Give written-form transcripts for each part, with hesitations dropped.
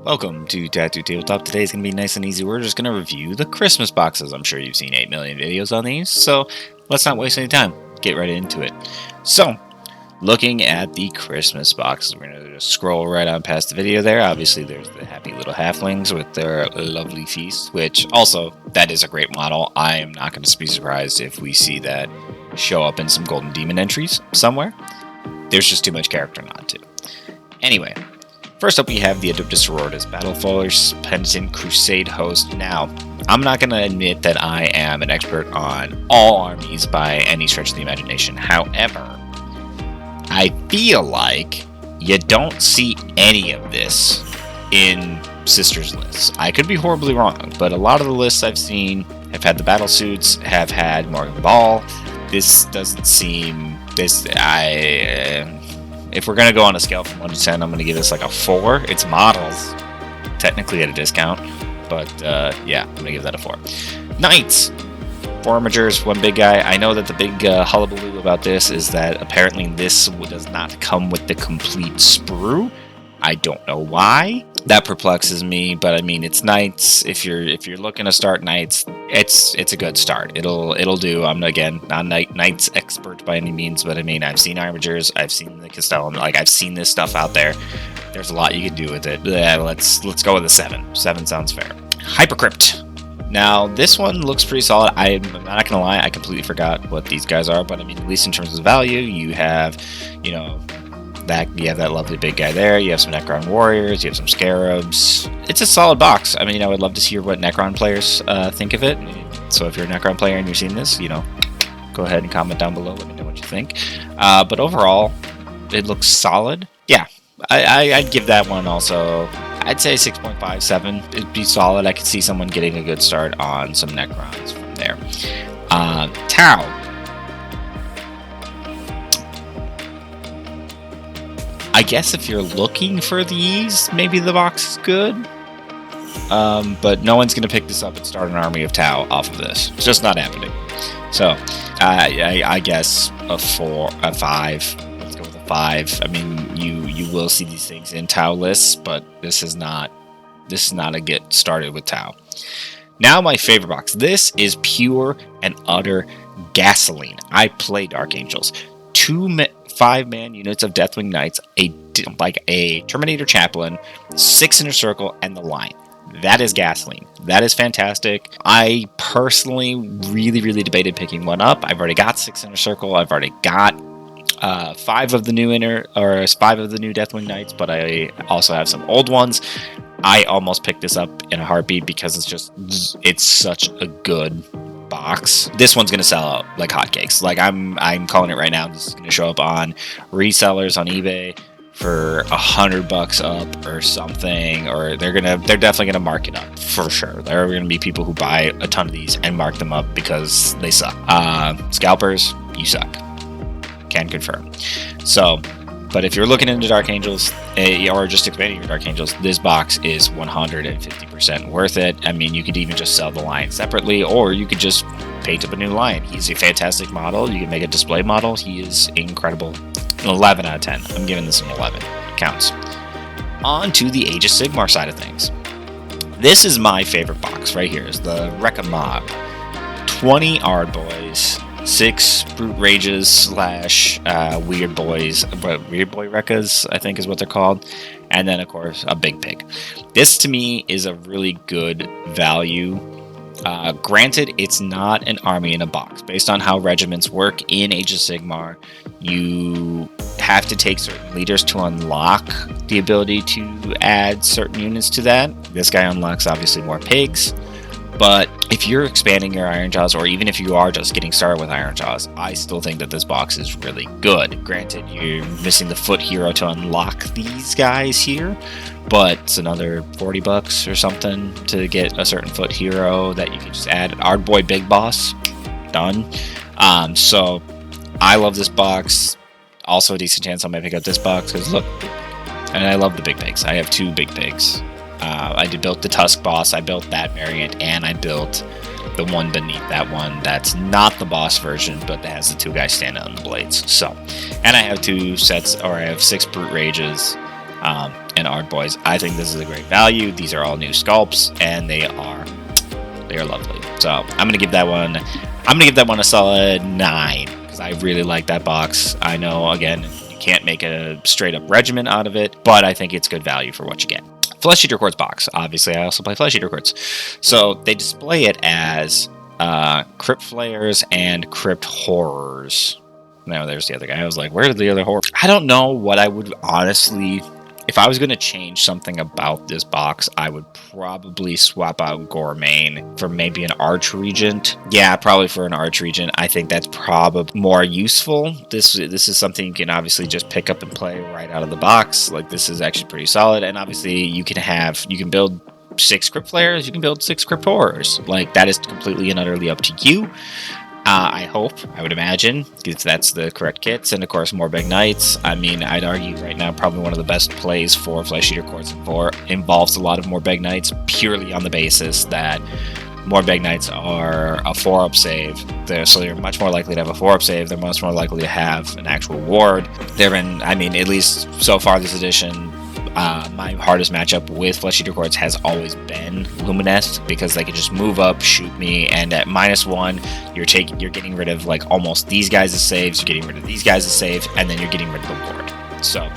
Welcome to Tattoo Tabletop. Today's going to be nice and easy. We're just going to review the Christmas boxes. I'm sure you've seen 8 million videos on these, so let's not waste any time. Get right into it. So, looking at the Christmas boxes, we're going to just scroll right on past the video there. Obviously, there's the happy little halflings with their lovely feast, which also, that is a great model. I am not going to be surprised if we see that show up in some Golden Demon entries somewhere. There's just too much character not to. Anyway. First up, we have the Adeptus Sororitas Battleforce Penitent Crusade Host. Now, I'm not going to admit that I am an expert on all armies by any stretch of the imagination. However, I feel like you don't see any of this in Sisters lists. I could be horribly wrong, but a lot of the lists I've seen have had the battle suits, have had Morgan Ball. This doesn't seem... If we're going to go on a scale from 1 to 10, I'm going to give this like a 4. It's models, technically at a discount, but yeah, I'm going to give that a 4. Knights, 4 armigers, 1 big guy. I know that the big hullabaloo about this is that apparently this does not come with the complete sprue. I don't know why. That perplexes me, but I mean, it's Knights. If you're looking to start Knights, it's a good start. It'll do. I'm again not Knights expert by any means, but I mean, I've seen armigers, I've seen the Castellum, like I've seen this stuff out there. There's a lot you can do with it. Yeah, let's go with a 7. 7 sounds fair. Hypercrypt. Now, this one looks pretty solid. I'm not gonna lie, I completely forgot what these guys are, but I mean, at least in terms of value, you have, you have that lovely big guy there. You have some Necron warriors. You have some scarabs. It's a solid box. I mean, I would love to hear what Necron players think of it. So if you're a Necron player and you're seeing this, go ahead and comment down below. Let me know what you think. But overall, it looks solid. Yeah, I'd give that one also. I'd say 6.5, 7. It'd be solid. I could see someone getting a good start on some Necrons from there. Tau. I guess if you're looking for these, maybe the box is good. But no one's going to pick this up and start an army of Tau off of this. It's just not happening. So, I guess a 4, a 5. Let's go with a 5. I mean, you will see these things in Tau lists, but this is not a get started with Tau. Now my favorite box. This is pure and utter gasoline. I play Dark Angels. 5-man units of Deathwing Knights, a Terminator Chaplain, 6 Inner Circle, and the Line. That is gasoline. That is fantastic. I personally really debated picking one up. I've already got 6 Inner Circle. I've already got 5 of the new 5 of the new Deathwing Knights, but I also have some old ones. I almost picked this up in a heartbeat because it's such a good box. This one's gonna sell out like hotcakes. Like I'm calling it right now. This is gonna show up on resellers on eBay for $100 up or something, or they're definitely gonna mark it up for sure. There are gonna be people who buy a ton of these and mark them up because they suck. Scalpers, you suck. Can confirm. So, but if you're looking into Dark Angels or just expanding your Dark Angels, this box is 150% worth it. I mean, you could even just sell the Lion separately, or you could just paint up a new Lion. He's a fantastic model. You can make a display model. He is incredible. An 11 out of 10. I'm giving this an 11. Counts. On to the Age of Sigmar side of things. This is my favorite box right here. Is the Rekka Mob. 20 Ard Boys. 6 Brute Rages / Weird Boys, Weird Boy Rekkas, I think is what they're called. And then, of course, a Big Pig. This, to me, is a really good value. Granted, it's not an army in a box. Based on how regiments work in Age of Sigmar, you have to take certain leaders to unlock the ability to add certain units to that. This guy unlocks, obviously, more pigs. But if you're expanding your Ironjaws, or even if you are just getting started with Ironjaws, I still think that this box is really good. Granted, you're missing the foot hero to unlock these guys here, but it's another $40 or something to get a certain foot hero that you can just add. Ardboy Big Boss, done. So I love this box. Also a decent chance I might pick up this box because look, and I love the big pigs. I have 2 big pigs. I built the Tusk boss, I built that variant, and I built the one beneath that one that's not the boss version, but that has the 2 guys standing on the blades. So, and I have 2 sets, or I have 6 Brute Rages, and Ard Boys. I think this is a great value. These are all new sculpts, and they are lovely. So I'm gonna give that one. I'm gonna give that one a solid 9 because I really like that box. I know, again, you can't make a straight up regiment out of it, but I think it's good value for what you get. Flesh Eater Quartz box. Obviously, I also play Flesh Eater Quartz, so they display it as Crypt Flayers and Crypt Horrors. No, there's the other guy. I was like, where are the other horrors? I don't know what I would honestly... If I was going to change something about this box, I would probably swap out Gormain for maybe an Arch Regent. Yeah, probably for an Arch Regent. I think that's probably more useful. This is something you can obviously just pick up and play right out of the box. Like, this is actually pretty solid. And obviously, you can build 6 Crypt Flayers, you can build 6 Crypt Horrors. Like, that is completely and utterly up to you. I would imagine, if that's the correct kits, and of course Morbeg Knights. I mean, I'd argue right now probably one of the best plays for Flesh Eater Quartz involves a lot of Morbeg Knights, purely on the basis that Morbeg Knights are a 4-up save. So they're much more likely to have a 4-up save. They're much more likely to have an actual ward. I mean, at least so far this edition, my hardest matchup with Flesh Eater Quartz has always been Lumineth, because they can just move up, shoot me, and at -1, you're getting rid of like almost these guys as saves, you're getting rid of these guys as saves, and then you're getting rid of the ward. So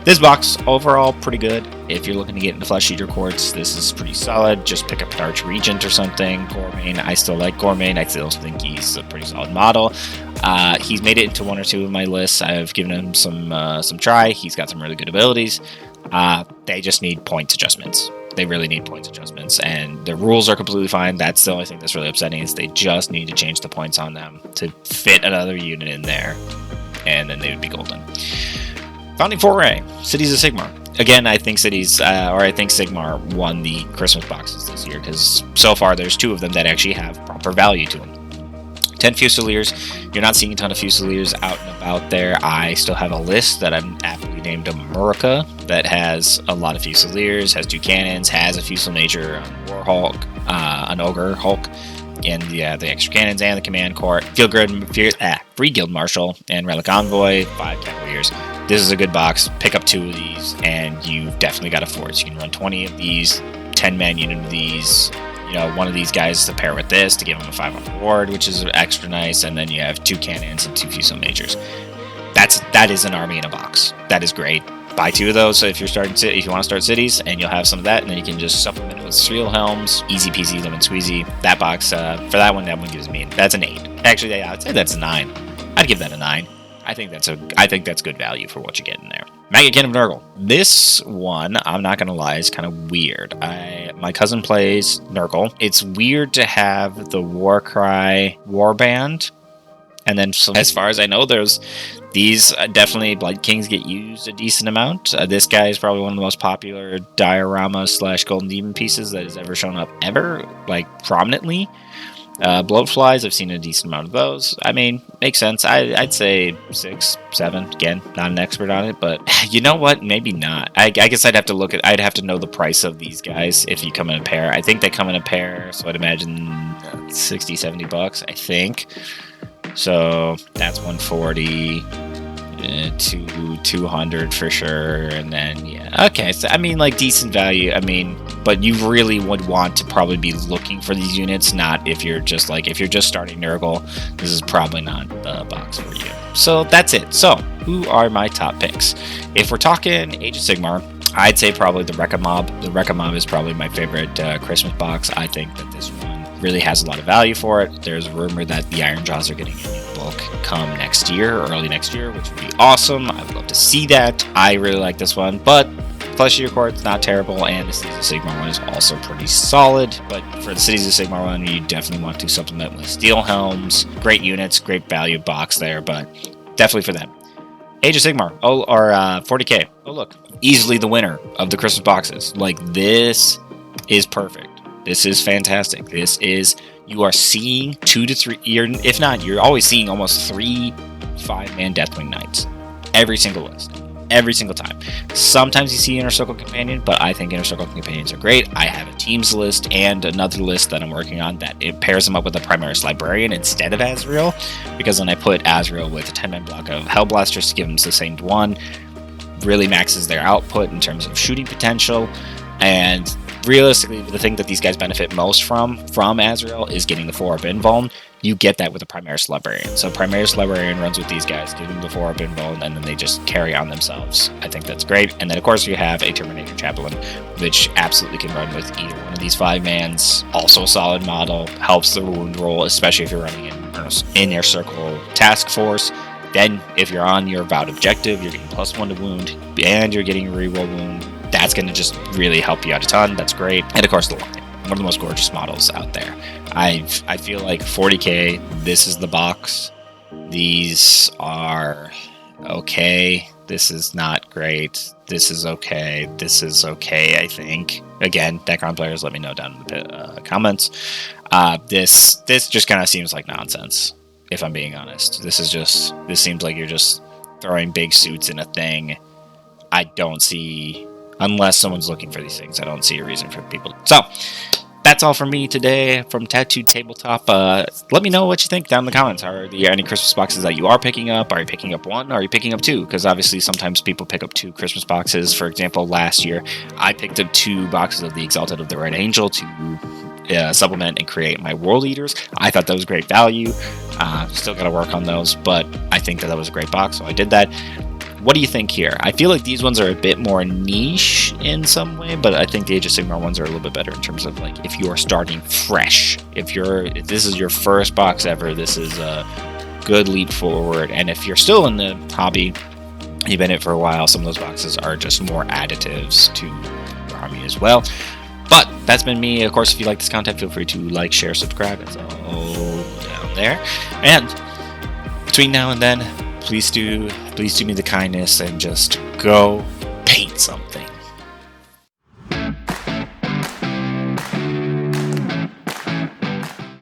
this box overall pretty good. If you're looking to get into Flesh Eater Quartz, this is pretty solid. Just pick up an Arch Regent or something. Gormain, I still like Gormain. I still think he's a pretty solid model. He's made it into 1 or 2 of my lists. I've given him some try. He's got some really good abilities. They just need points adjustments. They really need points adjustments, and the rules are completely fine. That's the only thing that's really upsetting, is they just need to change the points on them to fit another unit in there, and then they would be golden. Founding Foray, Cities of Sigmar. Again, I think Sigmar won the Christmas boxes this year, because so far there's 2 of them that actually have proper value to them. 10 Fusiliers. You're not seeing a ton of Fusiliers out and about there. I still have a list that I'm aptly named Amurica that has a lot of Fusiliers, has 2 cannons, has a Fusil Major, a War Hulk, an Ogre Hulk, and the extra cannons and the Command Court. Free Guild Marshal and Relic Envoy, 5 Cavaliers. This is a good box. Pick up 2 of these, and you've definitely got a force. You can run 20 of these, 10-man unit of these. You know, one of these guys to pair with this to give him a 5-up ward, which is extra nice, and then you have 2 cannons and 2 Fusil Majors. That is an army in a box. That is great. Buy 2 of those. So if you want to start cities, and you'll have some of that, and then you can just supplement it with Steel Helms, easy peasy, lemon squeezy. That box for that one gives me that's an 8. Actually, yeah, I'd say that's a 9. I'd give that a 9. I think that's good value for what you get in there. Maggot Kin of Nurgle. This one, I'm not gonna lie, is kind of weird. My cousin plays Nurgle. It's weird to have the Warcry Warband, and then as far as I know, there's these definitely Blight Kings get used a decent amount. This guy is probably one of the most popular diorama / Golden Demon pieces that has ever shown up like prominently. Bloatflies, I've seen a decent amount of those. I mean, makes sense. I'd say 6, 7. Again, not an expert on it, but you know what? Maybe not. I guess I'd have to know the price of these guys if you come in a pair. I think they come in a pair, so I'd imagine 60, 70 bucks, I think. So that's 140 to 200 for sure, and then yeah, okay. So I mean, like decent value. I mean, but you really would want to probably be looking for these units. Not if you're just starting Nurgle. This is probably not the box for you. So that's it. So who are my top picks? If we're talking Age of Sigmar, I'd say probably the Reckomob. The Reckomob is probably my favorite Christmas box. I think that this one really has a lot of value for it. There's a rumor that the Iron Jaws are getting a new book come next year, or early next year, which would be awesome. I would love to see that. I really like this one, but Flesh Eater Quartz, not terrible, and the Cities of Sigmar one is also pretty solid. But for the Cities of Sigmar one, you definitely want to supplement with Steel Helms. Great units, great value box there, but definitely for them. Age of Sigmar, or 40k. Oh look, easily the winner of the Christmas boxes. Like, this is perfect. This is fantastic. You are seeing 2 to 3, if not, you're always seeing almost 3 5-man Deathwing Knights. Every single list. Every single time. Sometimes you see Inner Circle Companion, but I think Inner Circle Companions are great. I have a teams list and another list that I'm working on that it pairs them up with a Primaris Librarian instead of Azrael, because when I put Azrael with a 10-man block of Hellblasters to give him sustained 1, really maxes their output in terms of shooting potential. And realistically, the thing that these guys benefit most from Azrael is getting the 4-up invuln. You get that with a Primaris Librarian. So Primaris Librarian runs with these guys, give them the 4-up invuln, and then they just carry on themselves. I think that's great. And then, of course, you have a Terminator Chaplain, which absolutely can run with either one of these 5-mans. Also a solid model, helps the wound roll, especially if you're running in your circle task force. Then, if you're on your Vowed objective, you're getting +1 to wound, and you're getting reroll wound. That's going to just really help you out a ton. That's great. And of course, the Lion. One of the most gorgeous models out there. I feel like 40k, this is the box. These are okay. This is not great. This is okay. This is okay, I think. Again, Necron players, let me know down in the comments. This just kind of seems like nonsense, if I'm being honest. This seems like you're just throwing big suits in a thing. I don't see... Unless someone's looking for these things, I don't see a reason for people. So, that's all from me today from Tattooed Tabletop. Let me know what you think down in the comments. Are there any Christmas boxes that you are picking up? Are you picking up one? Are you picking up two? Because obviously sometimes people pick up 2 Christmas boxes. For example, last year, I picked up 2 boxes of the Exalted of the Red Angel to supplement and create my World Eaters. I thought that was great value. Still got to work on those, but I think that was a great box, so I did that. What do you think here? I feel like these ones are a bit more niche in some way, but I think the Age of Sigmar ones are a little bit better in terms of like if you are starting fresh. If this is your first box ever, this is a good leap forward. And if you're still in the hobby, you've been in it for a while, some of those boxes are just more additives to your army as well. But that's been me. Of course, if you like this content, feel free to like, share, subscribe. It's all down there. And between now and then, please do me the kindness and just go paint something.